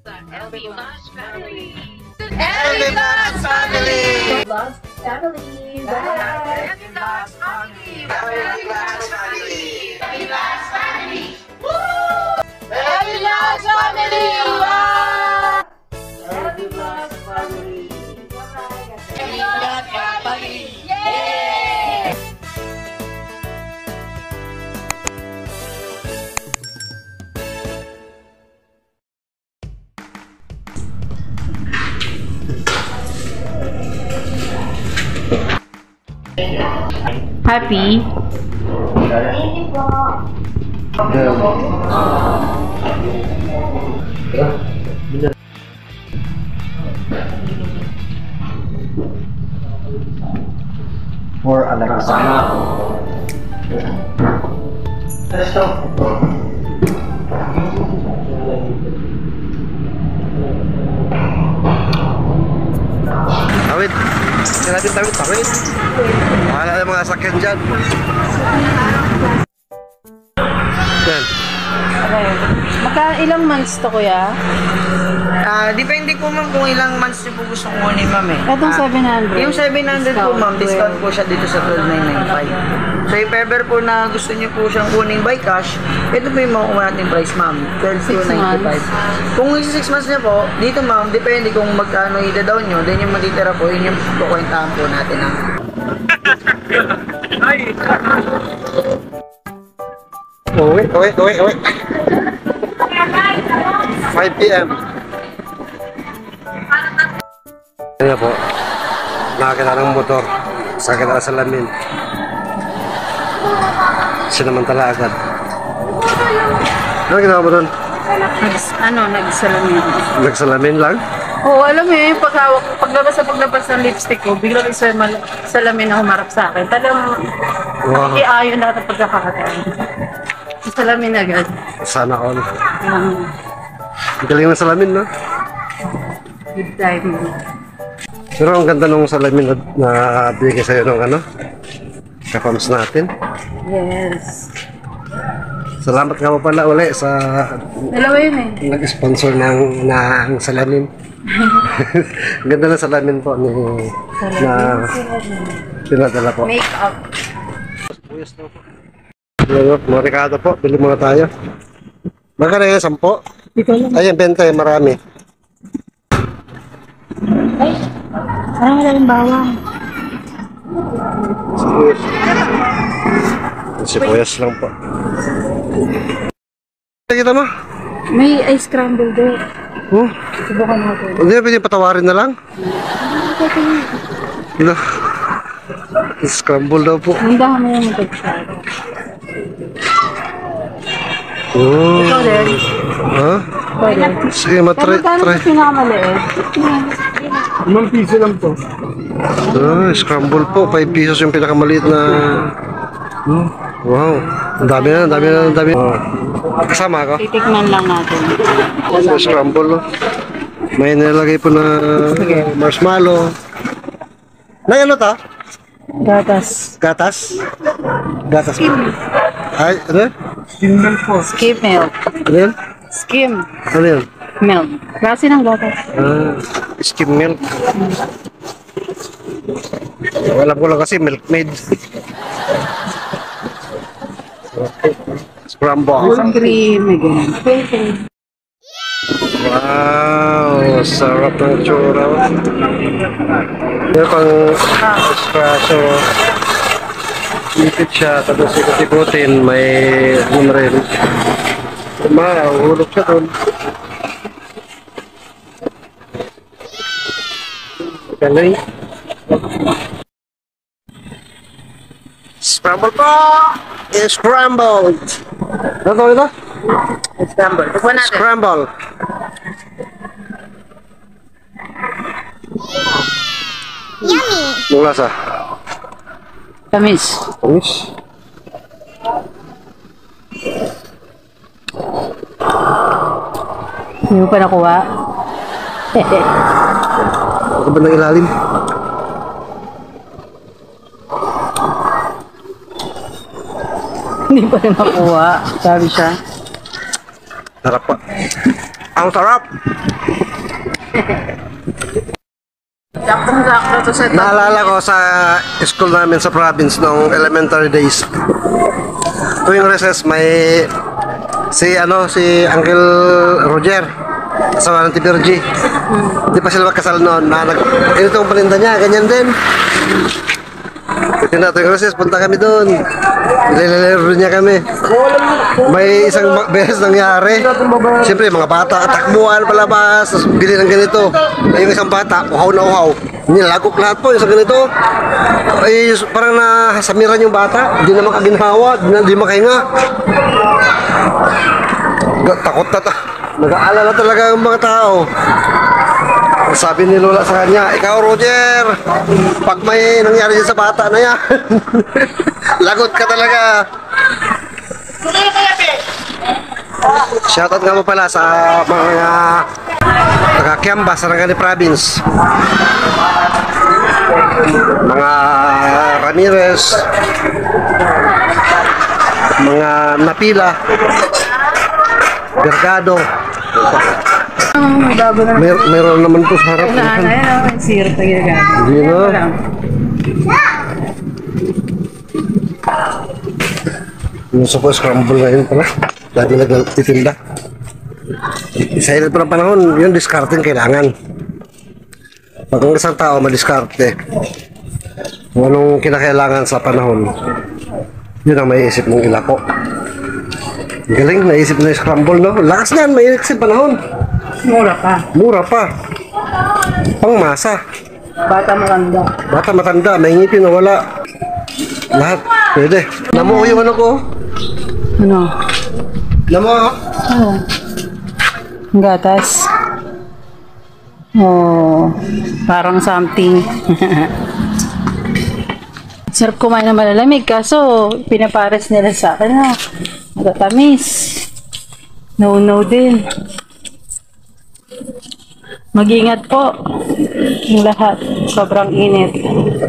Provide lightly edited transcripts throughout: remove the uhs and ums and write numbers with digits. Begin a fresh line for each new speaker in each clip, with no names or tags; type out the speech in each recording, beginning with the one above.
LB Vlogs family.
LB Vlogs family.
Vlogs family. Bye. LB Vlogs family.
LB Vlogs family.
LB Vlogs family. Woo! LB Vlogs family. LB Vlogs family. LB Vlogs family. Yay!
Happy?
For Alexa. Tawid. Sinabi tawid, tawid. Wala na mga sakyan dyan. Yan.
Ilang months to, kuya?
Depende po ma'am kung ilang months niyo po gusto kunin ma'am eh.
Itong 700.
Yung 700 po ma'am, discount po siya dito sa 12,995. So if ever po na gusto niyo po siyang kunin by cash, ito po yung makukuha natin price ma'am, 12,295. Kung 6 months niya po, dito ma'am, depende kung magkano i-down nyo, then yung matitira po, yun yung kukwentahan po natin ha.
Uwi. 5 PM. Ayan po. Nakakita ng motor. Sakit na sa salamin. Sinamantala agad. Ano ginawa mo doon?
Nagsalamin.
Nagsalamin lang?
Oo, alam mo yun, paglabas ng lipstick ko, biglang salamin na humarap sa akin. Talagang iaayon lahat ang pagkakataon. Salamin agad.
Sana all. Galing ng salamin, no?
Good time.
Pero ang ganda nung salamin na bigay sa'yo ng ano? Kapams natin.
Yes.
Salamat nga po pala uli sa
Dalawa yun eh.
nag-sponsor ng salamin. Ang ganda ng salamin po ni na pinadala po.
Make-up.
Mga Ricardo po, bili muna tayo. Magkano yan? 10? Ayan, 20, marami.
Ay, parang wala yung bawang.
Sibuyas lang po. Kita mo?
May ice scramble doon.
Oh,
Subukan natin.
hindi na pwede patawarin na lang? No. Scramble daw po.
Handahan mo yung mag-share.
Oh.
Ikaw din.
Ha?
Pwede.
Sige,
Pero
matry.
kano sa pinakamaliit?
5 piso lang po. Scramble po. 5 pesos yung pinakamaliit na... Wow. Ang dami na. Kasama ako.
Titikman lang natin.
Sa scramble. May nilagay po na marshmallow. Nay, ano ta?
Gatas.
Gatas? Gatas po. Ay, ano?
Skim milk po. Skim milk.
Ano yun?
Skim
Ano yun?
milk. Klase ng gatas.
Skim milk. Alam ko lang kasi milkmaid. Scramble.
Cream. Again.
Wow, sarap ng tsura. Yung pang espresso. Ipit siya, tapos ikot-ikotin, may rin. Mahulog siya doon. Galing. Scramble po! Scrambled! Ano tawag ito?
Scramble. Tignan natin.
Scramble.
Yummy.
Yung lasa.
Tamis.
Tamis.
Hindi mo pa nakuha?
Ako ba ng ilalim?
Hindi pa rin makuha. Sabi siya.
Harap pa. Ang sarap!
Saktong-sakto to sa
Naalala ko sa school namin sa province noong elementary days. Tuwing recess may si Uncle Roger, asawa ng Tibergy. Hindi pa sila magkasal noon. Ito ang paninda niya, ganyan din. Tuwing recess, punta kami doon. Nilalaro niya kami. May isang beses nangyari. Siyempre, mga bata, takbuhan palabas, tapos bili ng ganito. Ay, yung isang bata, uhaw na uhaw. Nilagok lahat po, yung sa ganito. Ay, parang nasamiran yung bata. Hindi na makaginawa, hindi makahinga. Takot na nag-aalala talaga ang mga tao. Sabi ni Lola sa kanya, ikaw Roger, pag may nangyari sa bata na yan, lagot ka talaga. Shoutout nga mo pala sa mga taga-Kiamba, Sarangani Province. Mga Ramirez, mga Napila, Bergado. Meron naman po sa harap.
Ayun, sirap na ginagamit.
Hindi na. Gusto ko scramble na yun pala. Dati nagtitinda. Sa ilan pa ng panahon, yun discarding kailangan. Pag ang isang tao madiskarte, kung anong kinakailangan sa panahon, yun ang may isip mong ilako. Galing, naisip na yung scramble, no? Lakas na yan, may isip panahon.
Mura pa.
Mura pa. Pangmasa.
Bata matanda.
Bata matanda, may ngipin o wala. Lahat, pwede. Namuo yung ano ko.
Ano?
Namuo.
Ano? Ang gatas. Oh, parang something. Sarap kumain na malalamig, kaso pinapares nila sa akin na matatamis. No din. Mag-ingat po yung lahat. Sobrang init.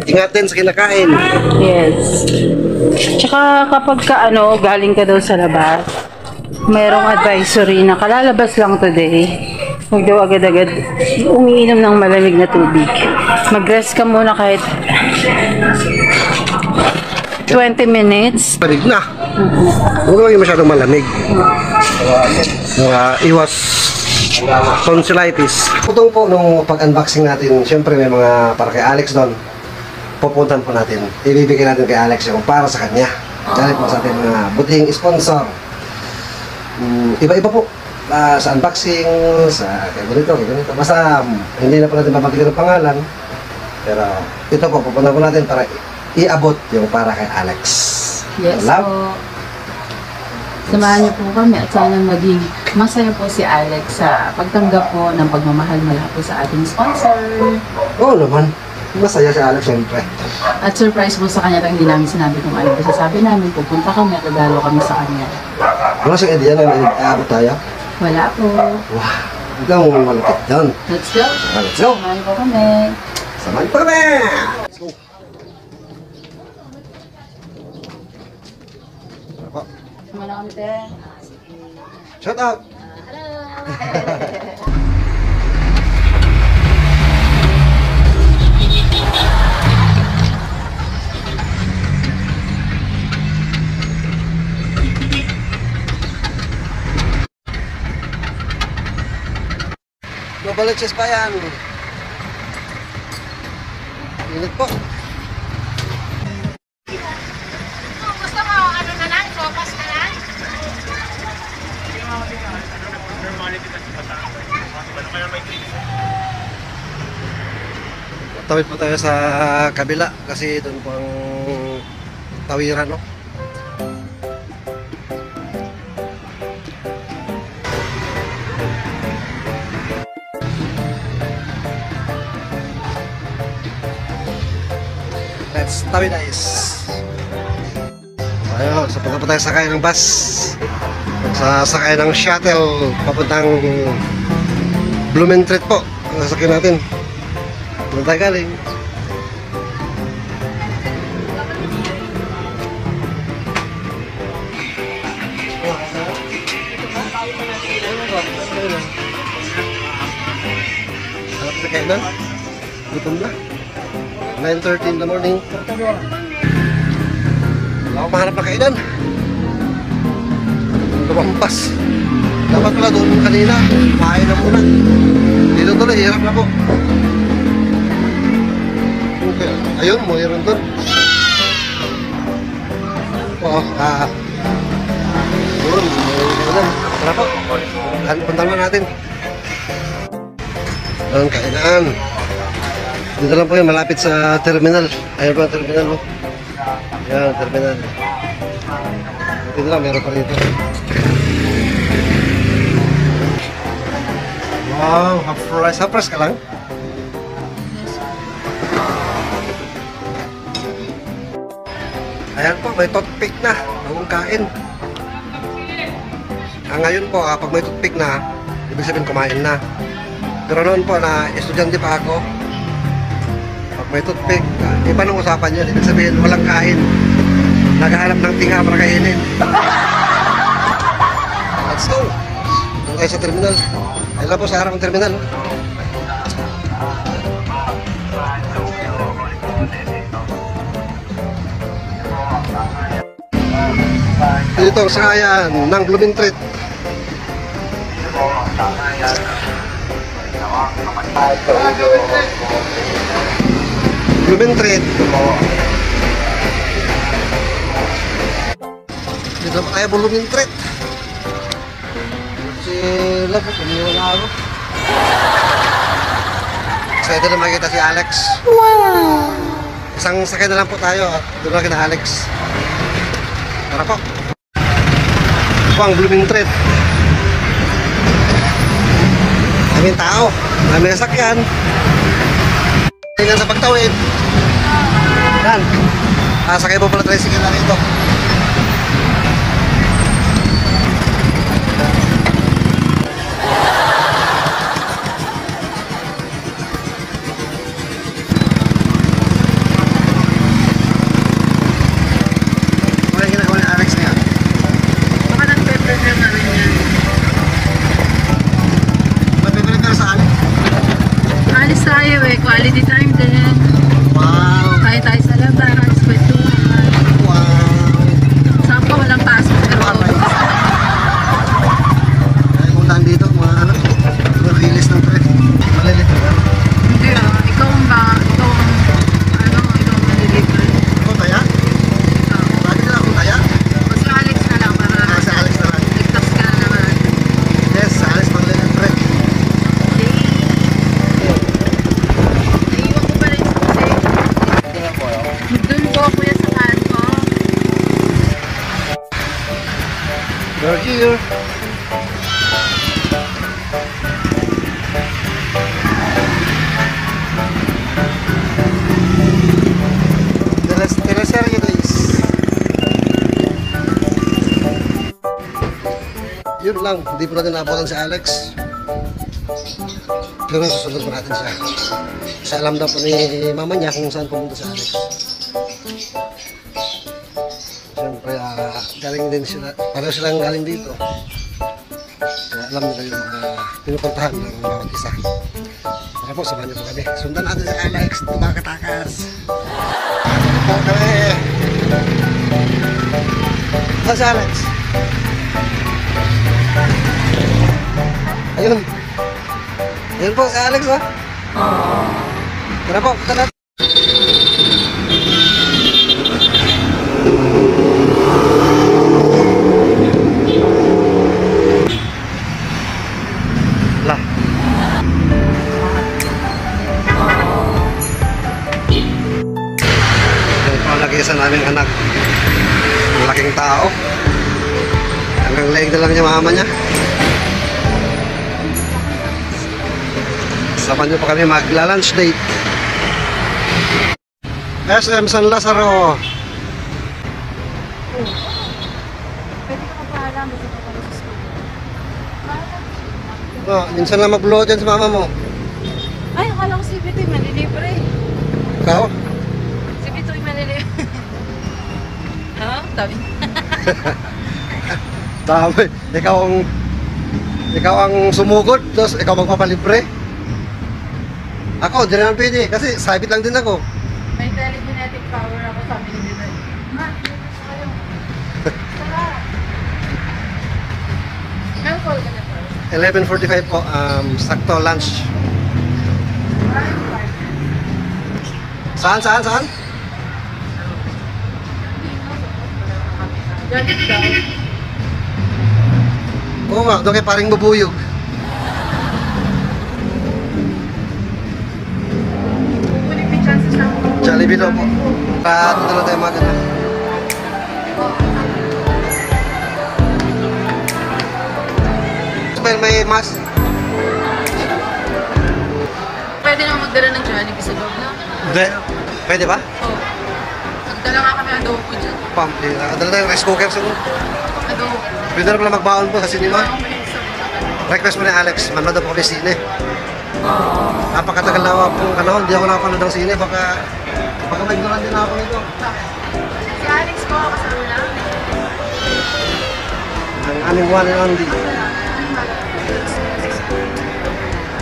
Ingat din sa kinakain.
Yes. Tsaka kapag galing ka daw sa labas, mayroong advisory na kalalabas lang today. Huwag daw agad-agad umiinom ng malamig na tubig. Mag-rest ka muna kahit 20 minutes.
Panig na. Huwag lang yung masyadong malamig. Iwas tonsillitis. Putong po nung pag-unboxing natin, syempre may mga para kay Alex doon. Pupuntan po natin. Ibibigay natin kay Alex yung para sa kanya. Dahil po sa ating mga buting sponsor. Iba-iba po. Sa unboxing, sa kay ganito. Basta hindi na po natin babagyan ng pangalan. Pero ito po, pupuntan po natin para iabot yung para kay Alex.
Yes
Love.
po. Samahan niyo po kami at sana maging masaya po si Alex sa pagtanggap po ng pagmamahal mula po sa ating sponsor.
Oo naman. Masaya si Alex siyempre.
At surprise po sa kanya, hindi namin sinabi kung ano po sasabi namin. Pupunta kami at regalo kami sa kanya.
Ano siyang idea na may iabot tayo?
Wala po.
Wow. Ito ang malapit doon.
Let's go.
Let's go.
Samahan po kami.
Samahan pa kami! Let's go. Ako.
Samahan kami, te.
Shout out! Babalik sa Spayan. Init po.
Gusto mo, ano na lang? Focus na lang?
Tawid po tayo sa kabila kasi doon po ang tawiran, no? Let's tawid guys. Ayun, sa punta po tayo sakay ng bus. Sakay ng shuttle papuntang Blumentritt po. Ang sasakyan natin. Doon tayo galing. kainan. Gutom na. 9:30 in the morning. Wala akong mahanap na kainan. Lumampas. Dapat pala doon kanina. Kain na muna. Dito tuloy, hirap na po. Okay. Ayun, mayroon doon. Oo, doon, mayroon. Tara po. Puntahan na natin. Doon, kainan. Dito lang po yun, malapit sa terminal. Ayun po ang terminal mo. Ayan, terminal. Dito lang, meron pa rito. Wow, half price. Half price ka lang? Ayan po, may toothpick na. Bagong kain. Ngayon po, pag may toothpick na, ibig sabihin kumain na. Pero noon po na estudyante pa ako, pag may toothpick, iba nang usapan yun. Ibig sabihin, walang kain. Naghahanap ng tinga para kainin. Let's go. Doon tayo sa terminal. Ayun lang po sa harap ng terminal. Dito ang sakayan ng Blumentritt. Blumentritt. Dito pa tayo Blumentritt. Sila po, kumiwala ako. Excited na makita si Alex. Wow! Isang sakay na lang po tayo at doon na kina Alex. Tara po. Ito ang Blumentritt. Daming tao, daming nasakyan. Tingnan sa pagtawid. Yan. Sakay po pala tricycle na rito.
Quality time din.
Wow!
Kaya tayo sa labas, kwentuhan.
Wow!
Saan pa walang pasok pero
ay puntaan dito, mga ano, release ng trek. Malilito ba?
hindi ikaw ang malilibre.
Ako kaya? Bakit na ako kaya?
Mas si Alex na lang para
Sa Alex na lang.
ligtas ka na naman.
Yes, sa Alex pang lilit trek.
Naiiwan ko pala yung susi. Doon po kuya sa kanto.
We're here. Teleserye guys. Yun lang, hindi po natin naabutan si Alex. Pero susunod pa natin siya. Kasi alam daw po ni mama niya kung saan pumunta si Alex. Siyempre, galing din sila. Pareho silang galing dito. Kaya alam nila yung pinupuntahan ng bawat isa. Tara po, samahan niyo po kami. Sundan natin si Alex, tumakatakas. Tara po kami. Saan si Alex? Ayun. Ayun po si Alex, oh. Tara po, punta natin. Lah. Yan po ang lagi-isa naming anak. Malaking tao. Hanggang leeg na lang niya mama niya. Samahan niyo pa kami magla-lunch date. SM San Lazaro. Oh, minsan lang mag-blow dyan sa mama mo.
Ay, akala ko si Bitoy malilibre.
Ikaw?
Si Bitoy malilibre. Ha? Tabi.
Tama, ikaw ang sumugod, tapos ikaw magpapalibre. Ako, di naman pwede. Kasi sabit lang din ako.
May telekinetic power ako sa amin din. Ma, kayo. Tara. May call ka na po.
11:45 po. Sakto lunch. Saan?
Jacket daw.
Oo nga, doon kay paring bubuyog.
Kukunin may chances na ako.
Jollibee daw po. Para dito na tayo mga ganun. Well, may mas.
Pwede naman magdala ng Jollibee sa loob na.
Hindi. Pwede ba?
Oo. Magdala nga kami adobo dyan.
Dala tayo rice cooker siguro.
Adobo.
Pwede na pala magbaon po sa cinema. Request mo ni Alex, manood po kami sine. Napakatagal na po panahon, hindi ako nakapanood ng sine. Baka may ignorant din ako nito.
Si Alex ko, kasama na.
Ang aming one and only.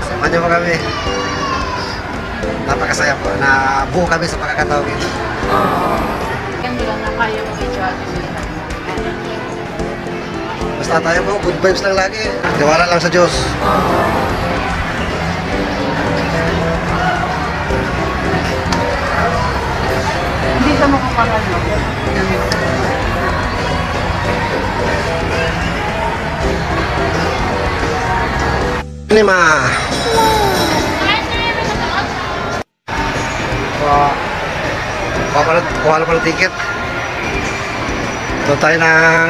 Samahan niyo po kami. Napakasaya po na buo kami sa pagkakataon ito.
Ganda lang na kaya mo kay Jollibee.
Basta tayo po, good vibes lang lagi. Tiwala lang sa Diyos.
Hindi ka makakaral mo.
Cinema. Kuha na pa ng ticket. Doon tayo ng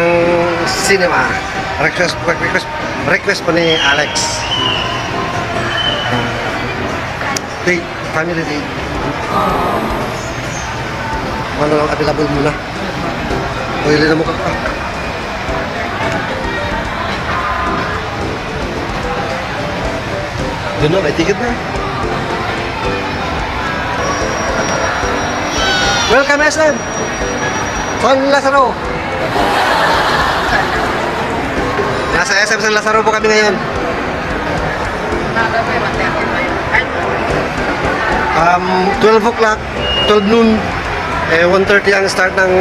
cinema. Request po ni Alex. Date, family date. Ano lang available muna. Pwede na mo ka pa. Doon na, may ticket na. Welcome, SM! San Lazaro! Nasa SM San Lazaro po kami ngayon.
Maga pa yung matapin pa yun.
12 o'clock, 12 noon. 1:30 ang start ng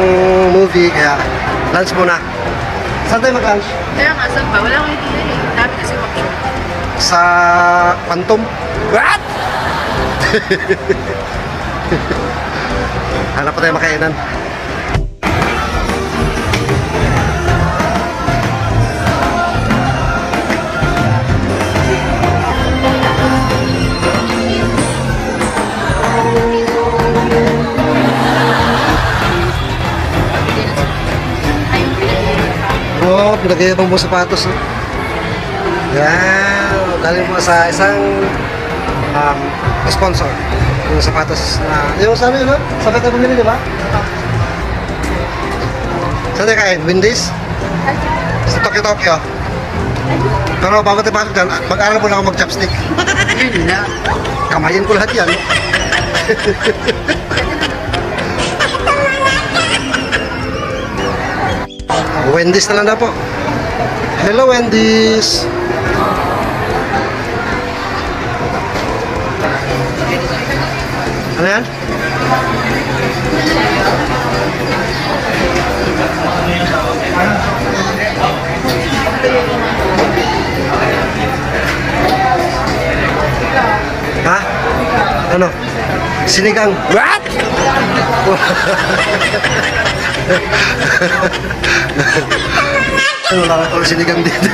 movie, kaya lunch muna. Saan tayo mag-lunch?
Kaya nga, saan pa? Wala akong idea eh. Dami kasi workshop.
Sa Phantom. What? Hanap pa tayo makainan. Oh, pinagayabang mo sapatos. Oh. Yan. Galing mo sa isang sponsor. Yung sapatos na... Yung sabi yun, no? Sabay tayo bumili, di ba? Saan tayo kain? Wendy's? Sa Tokyo. Pero bago tayo pasok dyan, mag-aral mo na ako mag-chopstick.
Yun lang.
Kamayin ko lahat yan. Wendy's na lang na po. Hello, Wendy's. Ano yan? Ha? Ano? Sinigang. What? Wala ka pala sinigang dito.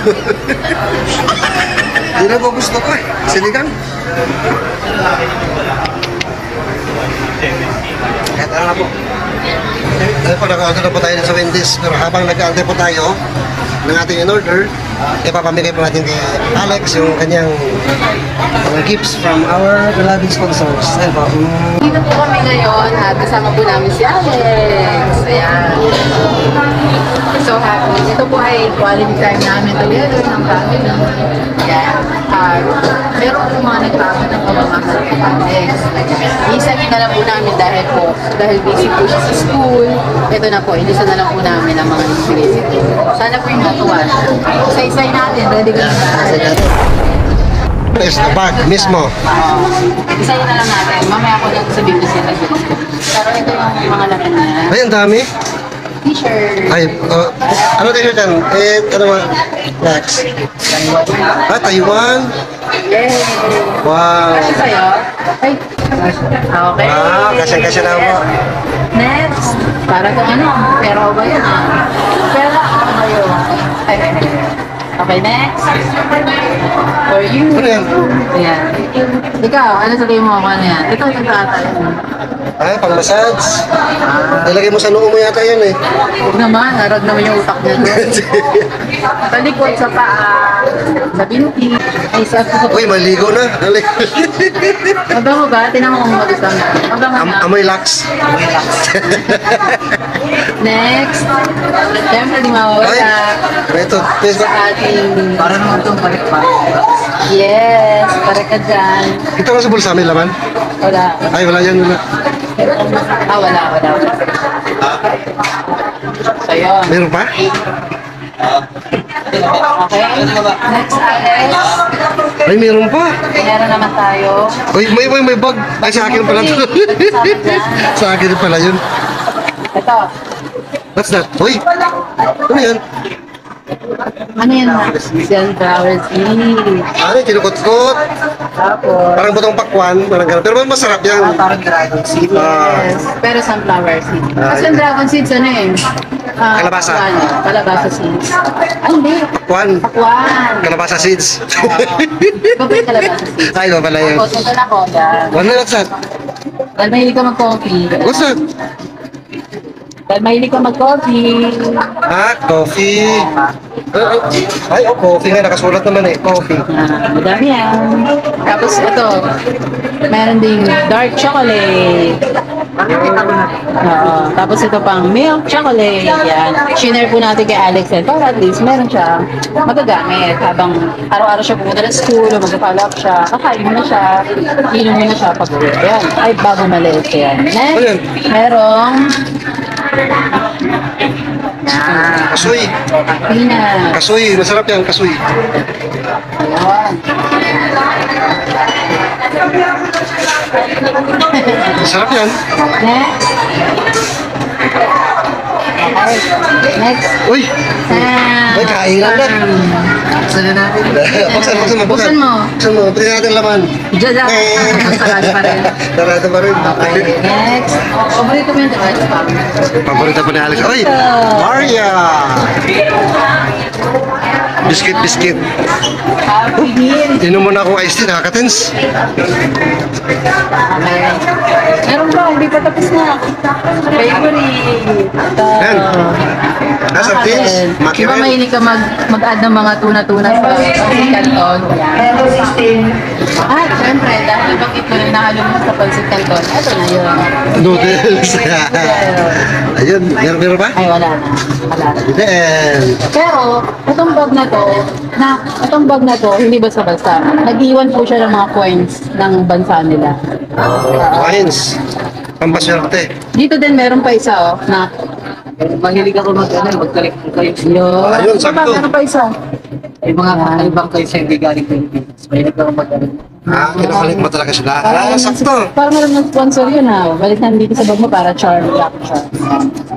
Hindi na po gusto ko eh. Sinigang. Kahit ano na po. Ayun po, nag-order na po tayo sa Wendy's. Pero habang nag-aantay po tayo ng ating in-order, ipapamigay po natin kay Alex yung kanyang mga gifts from our beloved sponsors. Ayun po.
Dito po kami ngayon at kasama po namin si Alex. Ayan. So happy. Ito po ay quality time namin together ng family. Ayan. Meron po mga nagpapa ng pamamahal kay Alex. Isa na lang po namin dahil busy po siya sa school. Ito na po, ilisa na lang po namin ang mga ibigay. Sana po yung natuwa. Isa-isay natin. Ready ka na.
Siyempre, is the bag mismo.
Isa yun na lang natin. Mamaya ako lang sabihin ko sila. Pero ito yung mga laman niya.
Ay, ang dami.
T-shirt.
Ay, ano t-shirt yan? Ano ba? Next. Taiwan.
Yay!
Wow.
Kasi sa'yo? Ay. Okay.
Kasya na mo.
Next. Para kung ano. Pero ba yun Pero ako ba yun? Okay, next. For you.
Ano yan?
Ayan. Ikaw, ano sabihin mo ako ano yan? Ito yung tatay.
Ay, pang massage. Ilagay mo sa noo mo yata yan eh.
Huwag naman, narag naman yung utak niya doon. Sa likod, sa paa, sa binti. Ay, sa
Uy, maligo na.
Mabango ba? Tinan mo kung magustuhan mo. Mabango na.
Amoy lax.
Next. Siyempre, di
Ay,
mawawala
ito.
sa ating...
Para naman itong balik pa.
Yes, para ka dyan.
Ito nga sa bulsa may laman.
Wala.
Ay, wala yan. Wala.
Wala. So, yun.
Meron pa?
Okay. Next, Alex.
Ay, meron pa.
Meron naman tayo.
Uy, may bag. Ay, sa akin pala to. Sa akin pala yun.
Ito.
What's that? Uy, ano yan?
Ano yan, Max? Sunflower seed.
Ano yung kinukot-kot?
Tapos,
Parang butong pakwan. Parang gano'n. Pero masarap yan.
Parang dragon seed.
yes. Pero sunflower seed. Kasi yung dragon seeds, ano eh?
Kalabasa.
Kalabasa seeds. Ay, hindi.
Pakwan.
Pakwan.
Kalabasa seeds.
Iba ba yung kalabasa seeds?
Ay, iba pala yun.
Tapos, ito na ko. Yan.
Ano what's that?
Dahil mahilig ka mag-coffee.
What's that?
Dahil mahilig ka mag-coffee.
Coffee. Ay, coffee nga. Nakasulat naman eh. Coffee.
Madami yan. Tapos ito, meron ding dark chocolate. Oo. Tapos ito pang milk chocolate. Yan. Shinare po natin kay Alex yan. Para at least meron siya magagamit habang araw-araw siya pumunta ng school o mag-follow up siya. Kakain mo na siya. Inom mo na siya pag uwi. Yan. Ay, bago maliit yan.
Ano yan?
Next, merong
Kasoy.
peanut.
Kasoy. Masarap yan. Kasoy.
Ayan.
Masarap yan.
Next. Okay. Next.
Uy. Ay, kainan na.
Buksan na natin.
Buksan mo.
Buksan mo.
Buksan mo. Pwede natin laman.
Diyan lang. Sarado pa rin.
Sarado pa rin.
Okay. Next. Paborito mo yung device pa.
Paborito pa ni Alex. Ay! Maria! Biscuit.
Happy meal.
Inom mo na akong iced tea. Nakaka-tense.
Okay. Meron ba? Hindi pa tapos na. Favorite.
Yan. Nasa teens.
Di ba
Mackerel.
mahilig ka mag-add ng mga tuna-tuna sa pansit canton? Siyempre, dahil bakit mo rin nahalo mo sa pansit canton, ito na yun.
Noodles. Ayun. Meron ba?
Ay, wala na. Wala na.
Then,
Pero, itong bag na to, hindi basta-basta. Nag-iwan po siya ng mga coins ng bansa nila.
coins. Pampaswerte.
Dito din meron pa isa, na
Mahilig ako mag-collect ng kayo.
Ayun,
Ito
sakto.
pa, meron pa isa.
Yung mga kakaibang kayo sa hindi galing Pilipinas. Mahilig ako mag-collect.
Kinukulit mo talaga sila. Sakto.
Parang meron ng sponsor yun balik na dito sa bag mo para charm.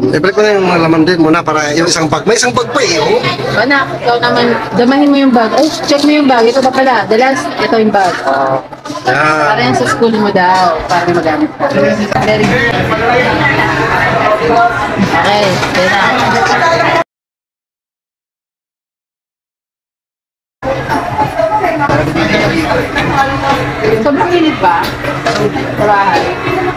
Ibalik ko na yung mga laman din muna para yung isang bag. May isang bag pa eh. Oh.
Anak, ikaw naman, damahin mo yung bag. Ay, check mo yung bag. Ito pa pala. The last, ito yung bag. Para
Yan.
yan sa school mo daw. Para magamit ka. Very good. Okay, then na. Sobrang init ba? Sa bahay.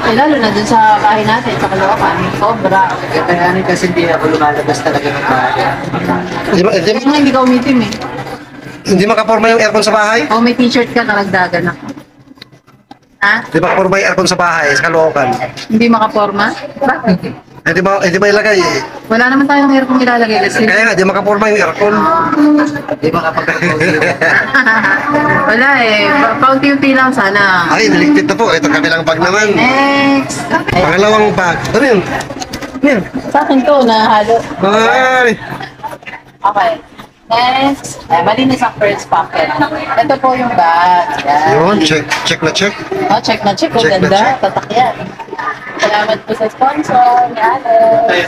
Eh, lalo na dun sa bahay natin, sa Caloocan. Sobra.
Kaya kasi hindi ako lumalabas talaga ng bahay.
Kasi nga hindi ka umitim eh.
Hindi makaporma yung aircon sa bahay?
O may t-shirt ka, naragdagan ako. Ha?
Hindi makaporma yung aircon sa bahay, sa Caloocan.
Hindi makaporma? Bakit?
Hindi ba ilagay eh.
Wala naman tayong aircon ilalagay kasi.
Kaya nga, di makaporma yung aircon.
Hindi makapag-collect.
Wala eh. Paunti-unti lang sana.
Ay, niligpit na po. Ito kabilang bag naman.
Next. Ay,
Pangalawang bag. Ano yun? Yan.
sa akin to na halo.
Ay!
Okay. Next, malinis ang first pocket. Ito po yung bag. Yan.
Yun, check na check.
Oh, check na check. Ang
Check na
ganda.
check.
Tatak yan. Salamat po sa sponsor ni Alex.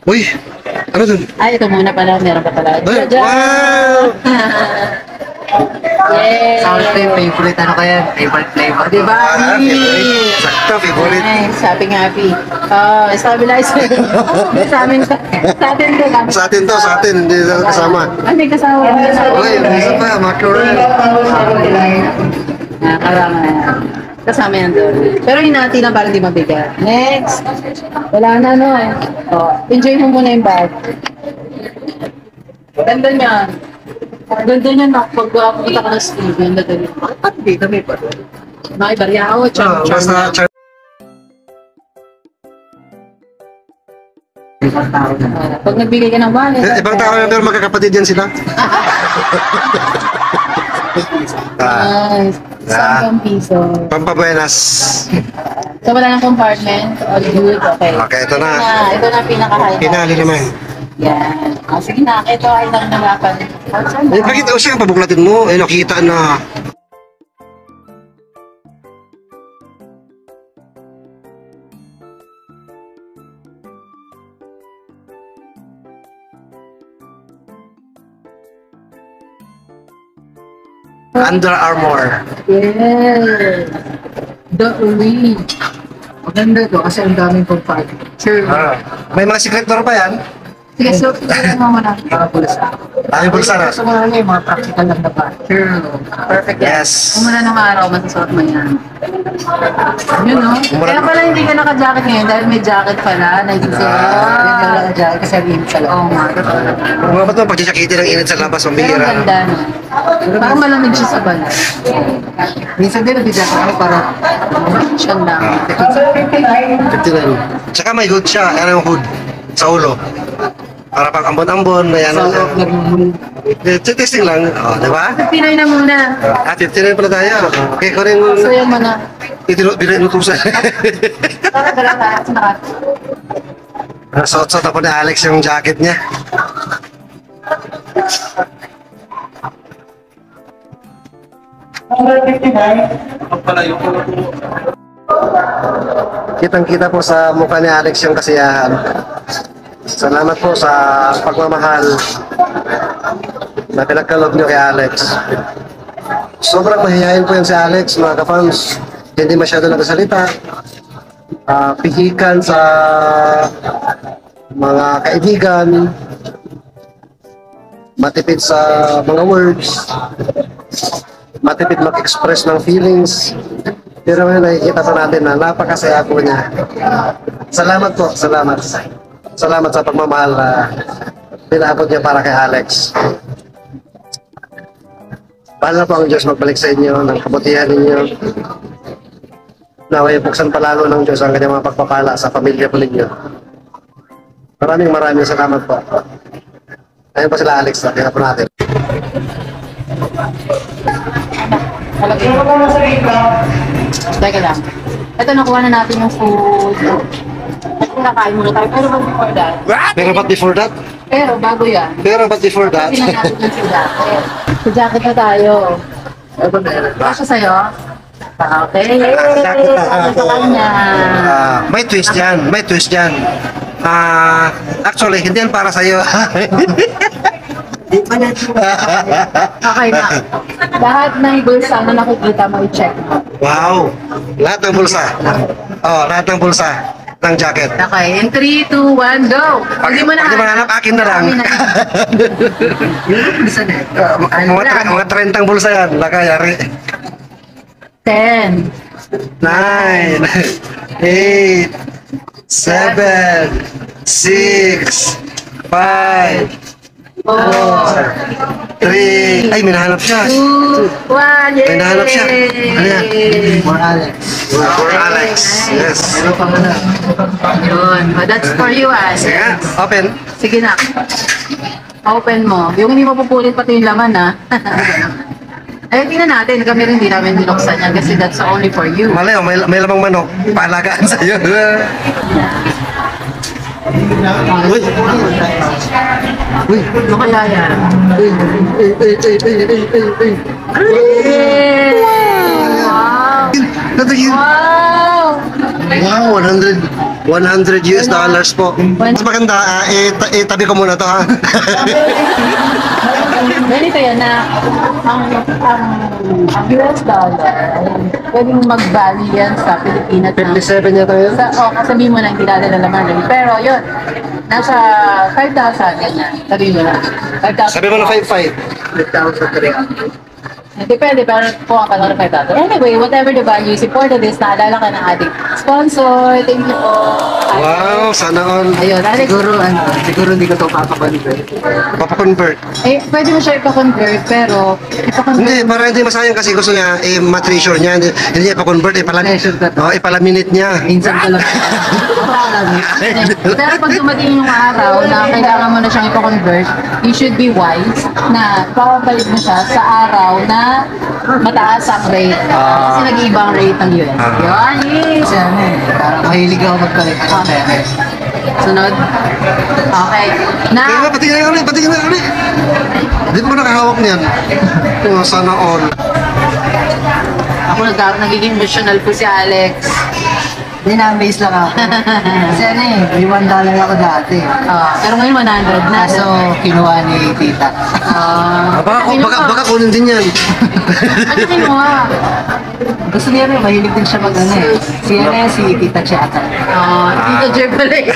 Uy, ano dun?
Ay, ito muna pala. Meron pa pala.
Ay,
Jaja!
wow!
Yay!
favorite ano kaya? Favorite flavor.
Diba?
Favorite. Sakto, favorite.
Nice. Happy. Oh, stabilizer. Sa amin. Sa atin to lang.
Sa atin to, sa atin, hindi na kasama.
Ay, may kasama.
Uy, isa pa, macaron.
Karama yan. Kasama yan doon. Pero hinati lang para di mabigat. Next. Wala na, no? Oh, enjoy mo muna yung bag. Ganda niya. Ganda niya na pag pupunta ka ng Steven. Bakit dito may pa? Nakibariya ako.
Basta,
Pag nagbigay ka ng wallet.
ibang tao yan, pero magkakapatid yan sila.
Nice. 10 piso.
Pampabuenas.
So wala ng compartment. All good. Okay.
Okay, ito na.
Ito na pinaka-high.
Pinali naman.
Yan. Sige na. Ito ay nangangapan.
Eh, bakit o siya, pabuklatin mo? Eh, nakita na. Under Armour.
Yes. The Uwi. Maganda to kasi ang daming pagpag. Sure.
May mga secret door pa yan?
Sige, so, tignan mo muna. Para bulsa.
Daming bulsa na.
Gusto mo na yung mga practical lang na ba? Sure. Perfect yan.
Yes.
Kung muna ng araw, masasuot mo yan. Yun, no? Kaya pala hindi ka naka-jacket ngayon dahil may jacket pala. Naisisip. Hindi ka naka-jacket kasi rin sa loob. Oo nga.
Mga ba't naman pagsisakitin ng init sa labas,
Pero ang
mambihira.
ganda, no? Parang malamig siya sa balat. Minsan din nag-jacket ako para siyang lang.
59. Tsaka may hood siya, ano yung hood? Sa ulo. Para pag ambon-ambon, may ano. Testing lang, di ba?
Pinay na muna.
Titirayin pala tayo. Okay, ko rin
So yung mga...
binutusan.
Para dala tayo sa nakat.
Suot-suot ako ni Alex yung jacket niya. Kitang-kita po sa mukha ni Alex yung kasiyahan. Salamat po sa pagmamahal na pinagkaloob niyo kay Alex. Sobrang mahihayin po yan si Alex, mga ka-fans. Hindi masyado nagsasalita. Pihikan sa mga kaibigan. Matipid sa mga words. Matipid mag-express ng feelings. Pero ngayon nakikita pa natin na napakasaya po niya. Salamat po, salamat. Salamat sa pagmamahal na pinaabot niya para kay Alex. Paano po ang Diyos magbalik sa inyo ng kabutihan ninyo? Naway buksan palalo ng Diyos ang kanyang mga pagpapala sa pamilya po ninyo. Maraming salamat po. Ayun po sila Alex, kaya po natin.
Teka lang. Ito, nakuha na natin yung food. Nakain muna tayo. Pero before that.
Pero but before that?
Pero bago yan.
Pero but before that?
Kasi na natin yung sa jacket. Sa jacket na tayo. Kasya sa'yo? Okay.
Jacket na
Kasya sa kanya.
may twist yan, may twist yan. Actually, hindi yan para sa'yo.
Okay na. Lahat ng bulsa na nakikita mo, i-check mo.
Wow! Lahat ng bulsa. Oh, lahat ng bulsa ng jacket.
Okay, in 3, 2, 1, go! Hindi mo na
Pag di manhanap, akin na lang. Mga 30 bulsa yan, nakayari.
10,
9, 8, 7, 6, 5, 4, 3, ay, may nahanap siya.
2, 1, yay!
May nahanap siya. Ano yan? For Alex. Yes.
Yun. Oh, that's for you,
Sige nga,
Alex.
open.
Sige na. Open mo. Yung hindi mapupulit pati yung laman, ha? Eh, tingnan natin. Kami rin hindi namin binuksan yan kasi that's only for you.
Malay, may lamang manok. Paalagaan sa'yo. Uy. Uy!
Ano kaya yan?
Uy!
Wow!
Natingin!
Wow!
Wow, 100 US dollars po. Mas maganda, tabi ko muna to ha.
Ganito yan na ang US dollar ay pwedeng mag-value yan sa Pilipinas.
57 yata yun.
Sabihin mo na hindi natin alam naman. Pero yun, nasa 5,000 ganyan. Sabihin mo na. 5,000.
Sabi mo na 5,500.
5,300.
Depende, pero kung ka lang 5,000. Anyway, whatever the value is important is naalala ka ng ating sponsor. Thank you po.
Wow, sana all.
Ayun, Alex.
Siguro hindi ko ito papakonvert.
Papakonvert.
Pwede mo siya ipa-convert, pero
Hindi, para hindi masayang kasi gusto niya, ma-treasure niya. Hindi niya ipa-convert, ipalaminate niya.
Minsan ko lang.
Pero pag dumating yung araw na kailangan mo na siyang ipa-convert, you should be wise na papapalit mo siya sa araw na mataas ang rate. Kasi nag-iiba ang rate ng US. Yan,
Kasi parang mahilig ako magpalit ng pera.
Sunod. Okay.
Kaya patingin na ulit. Hindi mo nakahawak niyan. Oh, sana all.
Ako nagiging emotional po si Alex.
Hindi na-amaze lang ako. Kasi may $1 ako dati.
Pero ngayon 100 na.
Kaso kinuha ni tita.
Baka kunin din yan.
Ano kinuha?
Gusto niya rin, mahilig din siya si tita Chata.
Tito Jer pala eh.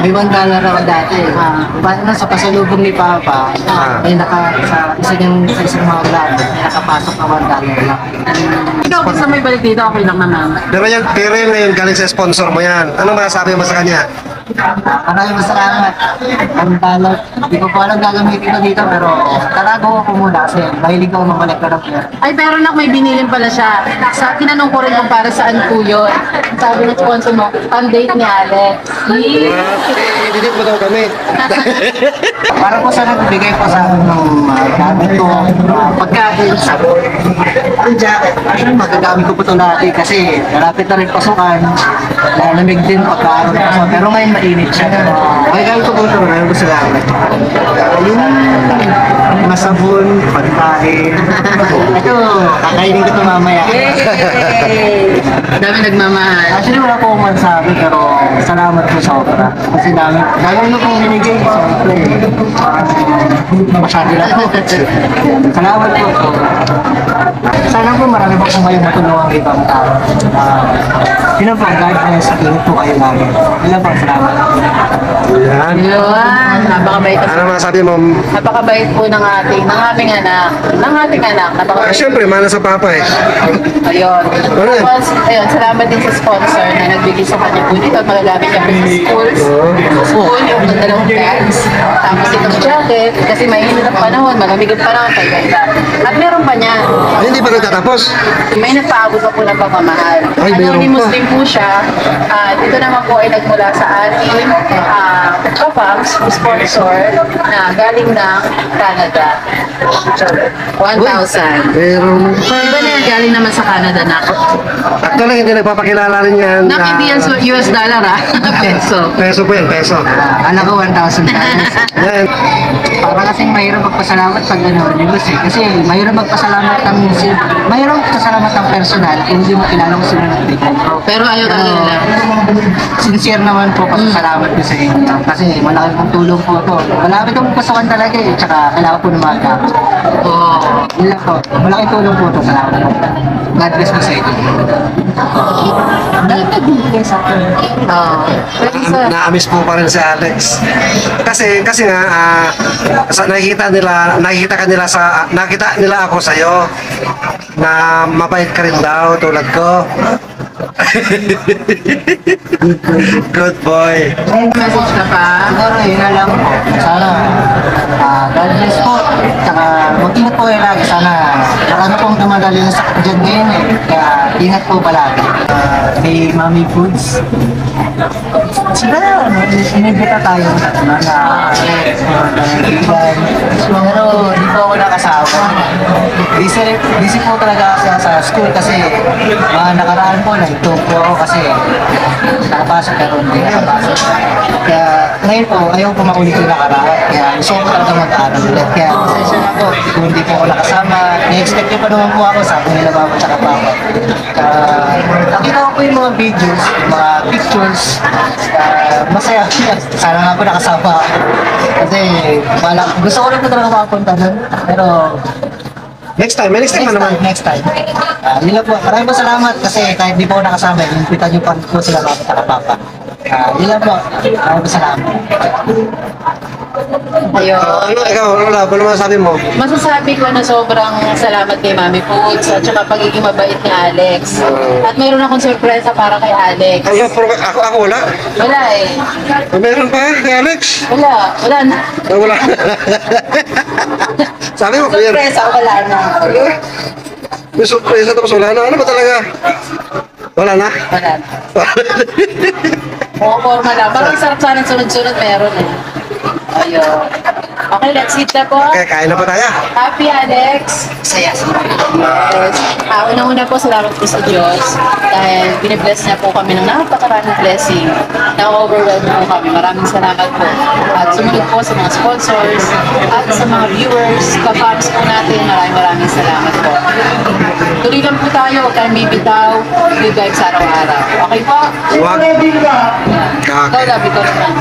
May $1 ako dati. Paano sa pasalubong ni Papa, may sa isang mga vlog, may nakapasok na $1 lang.
Ikaw kung sa may balik dito, okay lang naman.
Pero yan ngayon galing sa sponsor mo yan. Anong masasabi mo sa kanya?
Maraming salamat. $1. Hindi ko po alam gagamitin ko dito, pero tarago ko muna kasi mahilig ako mamalik ka ng pera.
Ay, pero nak, may binilin pala siya. Tinanong ko rin kung para saan po yun. Sabi ng sponsor mo, pang-date ni Alex.
Didit mo daw kami.
Para po sa nagbigay po sa akin ng gamit ko, pagkain, sabon, ang jacket. Actually, magagamit ko po ito dati kasi malapit na rin pasukan. Lalamig din pagkaroon ko. Pero ngayon mainit siya. Magagamit ko po ito, maraming gusto lang. Yung masabon, pagkain. Ito, kakainin ko ito mamaya.
Yay! Dami nagmamahal.
Actually, wala po akong masabi, pero salamat po sa opera. Kasi dami na pong binigay. So, masyado na po. Salamat po. Sana po marami po kung kayo matulungan ibang tao. Yun ang pag-guard na sa tingin po kayo namin. Yun po, salamat.
Yan.
Yun, napakabait.
Ano masasabi mo?
Napakabait po ng aming anak. Napakabait.
Siyempre, mana sa papa eh.
Ayun.
Ano yun?
Tapos, ayun, salamat din sa sponsor na nagbigay sa kanya po dito. Magagamit niya po sa schools. School, yung dalawang bags. Tapos itong jacket, kasi mainit ang panahon, malamig ang panahon, kaya at meron pa niya.
Ay, hindi pa nagtatapos.
May nagpaabot pa po ng pagmamahal.
Ay, meron
Anonymous
pa.
din po siya. Dito naman po ay nagmula sa ating Kapams, sponsor na galing ng Canada. 1,000.
Meron pa.
Diba na yan, galing naman sa Canada na.
Actually, hindi nagpapakilala rin yan.
Nak, hindi yan sa US dollar peso.
Peso po yan, peso.
Alam ko $1,000.
Yan.
Para kasing mahirap magpasalamat pag anonymous eh. Kasi mahirap magpasalamat ng personal kung hindi mo kilala kung sino nagbigay.
Pero ayaw talaga nila.
Sincere naman po pasalamat ko sa inyo. Kasi malaki pong tulong po ito. Malapit akong pasukan talaga eh. Tsaka kailangan po ng mga gamit. Yun lang po. Malaking tulong po ito. Salamat po. God bless po sa inyo. Dahil nagbibigay sa akin.
Naamis po pa rin si Alex. Kasi nga nakita nila ako sa iyo na mabait ka rin daw tulad ko. Good boy.
Message ka pa.
Siguro yun na lang po. Sana God bless po. Tsaka mag-ingat po kayo lagi. Sana marami pong dumadali na sakit dyan ngayon eh. Kaya ingat po palagi. May Mami Foods. Siguro, inibita tayo na pero hindi po ako nakasama. Busy po talaga ako sa school kasi mga nakaraan po, nag-talk po ako kasi nakapasok pero hindi nakapasok. Kaya ngayon po, ayaw po makulit yung nakaraan. Kaya gusto ko talaga mag-aaral ulit. Kaya pasensya na po, kung hindi po ako nakasama. Na-expect nyo pa naman po ako, sabi nila mama at papa. Nakita ko po yung mga videos, mga pictures. Masaya. Sana nga po nakasama ako. Kasi gusto ko rin po talaga makapunta doon. Pero
Next time pa naman.
next time. Yun lang po. Maraming salamat kasi kahit di po ako nakasama, inimpita niyo pa po sila mama at papa. Yun lang po. Maraming salamat.
Ayun.
Ikaw, Lola, ano masasabi mo?
Masasabi ko na sobrang salamat kay Mami Foods at saka pagiging mabait ni Alex. At mayroon akong sorpresa para kay Alex.
Ako wala.
Wala eh.
Meron pa kay Alex?
Wala na.
Wala. Sabi mo, clear.
Sorpresa, wala na.
May surpresa tapos wala na. Ano ba talaga? Wala na?
Wala na. Oo, formal lang. Parang sarap sana sunod-sunod meron eh. Ayun. Okay, let's eat na po.
Okay, kain na pa tayo.
Happy, Alex.
Saya.
Yes. Unang-una po, salamat po sa Diyos dahil binibless niya po kami ng napakaraming blessing. Na-overwhelm po kami. Maraming salamat po. At sumunod po sa mga sponsors at sa mga viewers, ka-fans po natin. Maraming salamat po. Tuloy lang po tayo. Huwag tayong bibitaw. Good vibes araw-araw. Okay po?
Wag.
Ikaw, labi ko naman.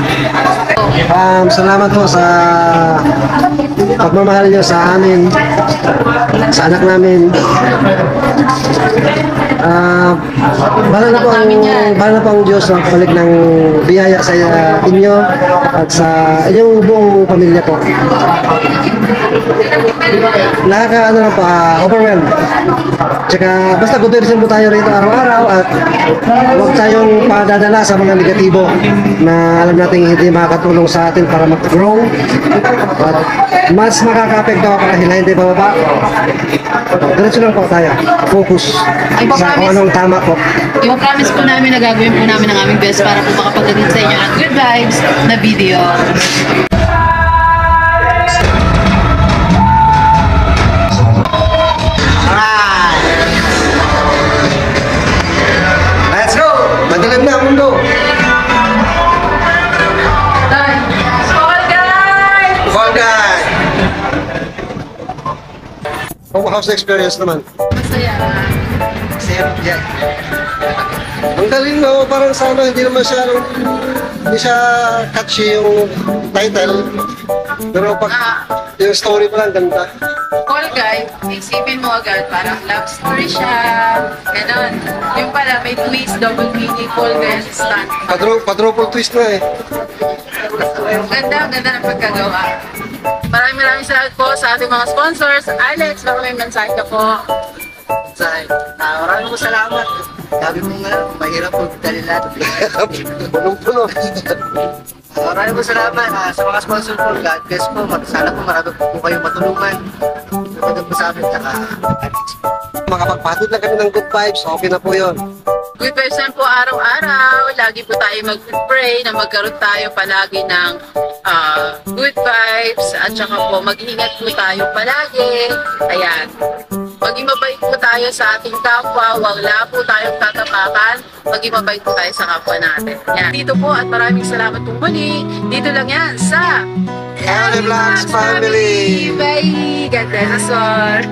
Salamat po sa pagmamahal niyo sa amin, sa anak namin. Bahala na po ang Diyos na balik ng biyaya sa inyo at sa inyong buong pamilya po. Overwhelmed. Tsaka basta good vibes po tayo rito araw-araw at huwag tayong padadala sa mga negatibo na alam natin hindi makakatulong sa atin para mag-grow at mas makaka-apekto ako dahil hindi bababa. Diretso lang po tayo. Focus sa kung anong tama po.
I-promise po namin na gagawin po namin ang aming best para po makapagdating sa inyo ng good vibes na video.
Let's go! Madilim na ang mundo. Fall guy! How's the experience naman?
Masaya.
Masaya.
Ang galing no, parang sana hindi siya catchy yung title. Pero pag yung story pa lang ganda.
Call guy, isipin mo agad, parang love story siya, ganon. Yung pala, may twist, double meaning, call guy, stand.
Quadruple twist na eh.
Ganda ng pagkagawa. Maraming salamat po sa ating mga sponsors. Alex, baka may mensahe ka po.
Maraming po salamat. Sabi mo nga, mahirap po dali lahat.
Punong-puno.
Maraming po salamat sa mga sponsor po. God bless po. Sana po marami po kayong matulungan. Matulungan po sa amin.
Makapagpatid lang kami ng good vibes, okay na po yun.
Good vibes po araw-araw. Lagi po tayo mag-pray na magkaroon tayo palagi ng good vibes. At saka po, mag-ingat po tayo palagi. Ayan. Maging mabait po tayo sa ating kapwa. Wala po tayong tatapakan. Maging mabait po tayo sa kapwa natin. Yan. Dito po at maraming salamat po muli. Dito lang yan sa
LA Vlogs Family.
Bye! God bless us all.